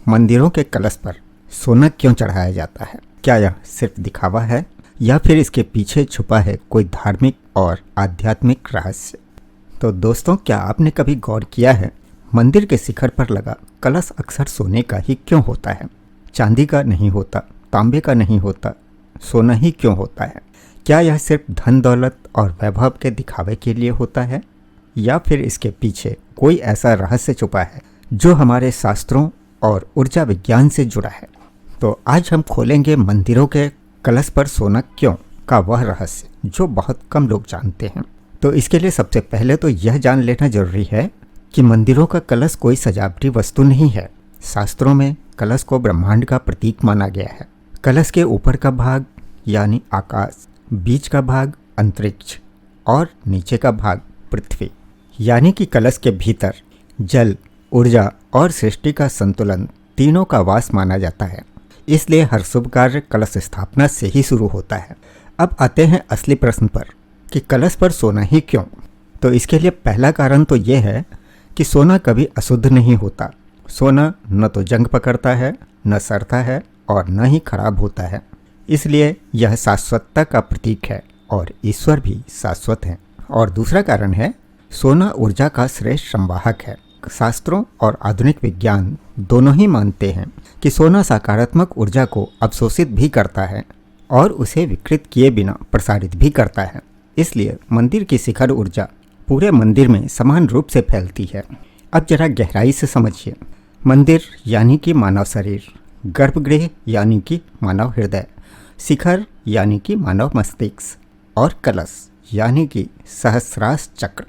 मंदिरों के कलश पर सोना क्यों चढ़ाया जाता है? क्या यह सिर्फ दिखावा है या फिर इसके पीछे छुपा है कोई धार्मिक और आध्यात्मिक रहस्य? तो दोस्तों, क्या आपने कभी गौर किया है मंदिर के शिखर पर लगा कलश अक्सर सोने का ही क्यों होता है? चांदी का नहीं होता, तांबे का नहीं होता, सोना ही क्यों होता है? क्या यह सिर्फ धन दौलत और वैभव के दिखावे के लिए होता है या फिर इसके पीछे कोई ऐसा रहस्य छुपा है जो हमारे शास्त्रों और ऊर्जा विज्ञान से जुड़ा है? तो आज हम खोलेंगे मंदिरों के कलश पर सोना क्यों का वह रहस्य जो बहुत कम लोग जानते हैं। तो इसके लिए सबसे पहले तो यह जान लेना जरूरी है कि मंदिरों का कलश कोई सजावटी वस्तु नहीं है। शास्त्रों में कलश को ब्रह्मांड का प्रतीक माना गया है। कलश के ऊपर का भाग यानी आकाश, बीच का भाग अंतरिक्ष और नीचे का भाग पृथ्वी, यानी कि कलश के भीतर जल, ऊर्जा और सृष्टि का संतुलन तीनों का वास माना जाता है। इसलिए हर शुभ कार्य कलश स्थापना से ही शुरू होता है। अब आते हैं असली प्रश्न पर कि कलश पर सोना ही क्यों। तो इसके लिए पहला कारण तो यह है कि सोना कभी अशुद्ध नहीं होता। सोना न तो जंग पकड़ता है, न सड़ता है और न ही खराब होता है। इसलिए यह शाश्वतता का प्रतीक है और ईश्वर भी शाश्वत है। और दूसरा कारण है सोना ऊर्जा का श्रेष्ठ संवाहक है। शास्त्रों और आधुनिक विज्ञान दोनों ही मानते हैं कि सोना सकारात्मक ऊर्जा को अवशोषित भी करता है और उसे विकृत किए बिना प्रसारित भी करता है। इसलिए मंदिर की शिखर ऊर्जा पूरे मंदिर में समान रूप से फैलती है। अब जरा गहराई से समझिए। मंदिर यानी कि मानव शरीर, गर्भगृह यानी कि मानव हृदय, शिखर यानी कि मानव मस्तिष्क और कलश यानी कि सहस्रार चक्र।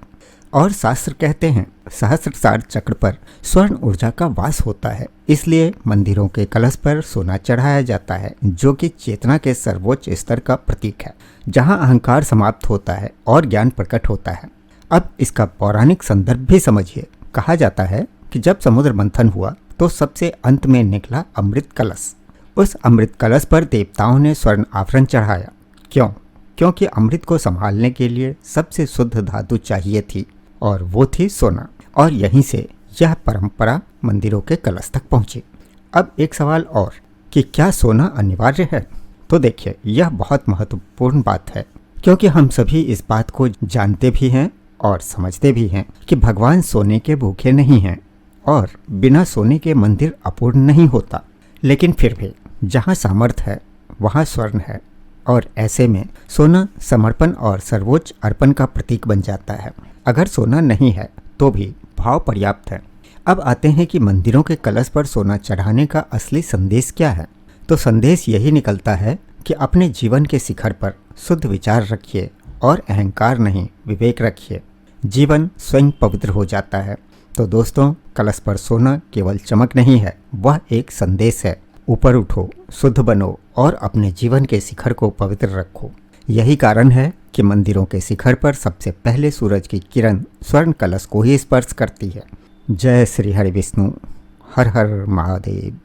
और शास्त्र कहते हैं सहस्रार चक्र पर स्वर्ण ऊर्जा का वास होता है। इसलिए मंदिरों के कलश पर सोना चढ़ाया जाता है जो कि चेतना के सर्वोच्च स्तर का प्रतीक है, जहां अहंकार समाप्त होता है और ज्ञान प्रकट होता है। अब इसका पौराणिक संदर्भ भी समझिए। कहा जाता है कि जब समुद्र मंथन हुआ तो सबसे अंत में निकला अमृत कलश। उस अमृत कलश पर देवताओं ने स्वर्ण आभरण चढ़ाया। क्यों? क्योंकि अमृत को संभालने के लिए सबसे शुद्ध धातु चाहिए थी और वो थी सोना। और यहीं से यह परंपरा मंदिरों के कलश तक पहुंची। अब एक सवाल और कि क्या सोना अनिवार्य है? तो देखिए, यह बहुत महत्वपूर्ण बात है क्योंकि हम सभी इस बात को जानते भी हैं और समझते भी हैं कि भगवान सोने के भूखे नहीं हैं और बिना सोने के मंदिर अपूर्ण नहीं होता। लेकिन फिर भी जहाँ सामर्थ्य है वहाँ स्वर्ण है और ऐसे में सोना समर्पण और सर्वोच्च अर्पण का प्रतीक बन जाता है। अगर सोना नहीं है तो भी भाव पर्याप्त है। अब आते हैं कि मंदिरों के कलश पर सोना चढ़ाने का असली संदेश क्या है। तो संदेश यही निकलता है कि अपने जीवन के शिखर पर शुद्ध विचार रखिए और अहंकार नहीं, विवेक रखिए। जीवन स्वयं पवित्र हो जाता है। तो दोस्तों, कलश पर सोना केवल चमक नहीं है, वह एक संदेश है। ऊपर उठो, शुद्ध बनो और अपने जीवन के शिखर को पवित्र रखो। यही कारण है कि मंदिरों के शिखर पर सबसे पहले सूरज की किरण स्वर्ण कलश को ही स्पर्श करती है। जय श्री हरि विष्णु, हर हर महादेव।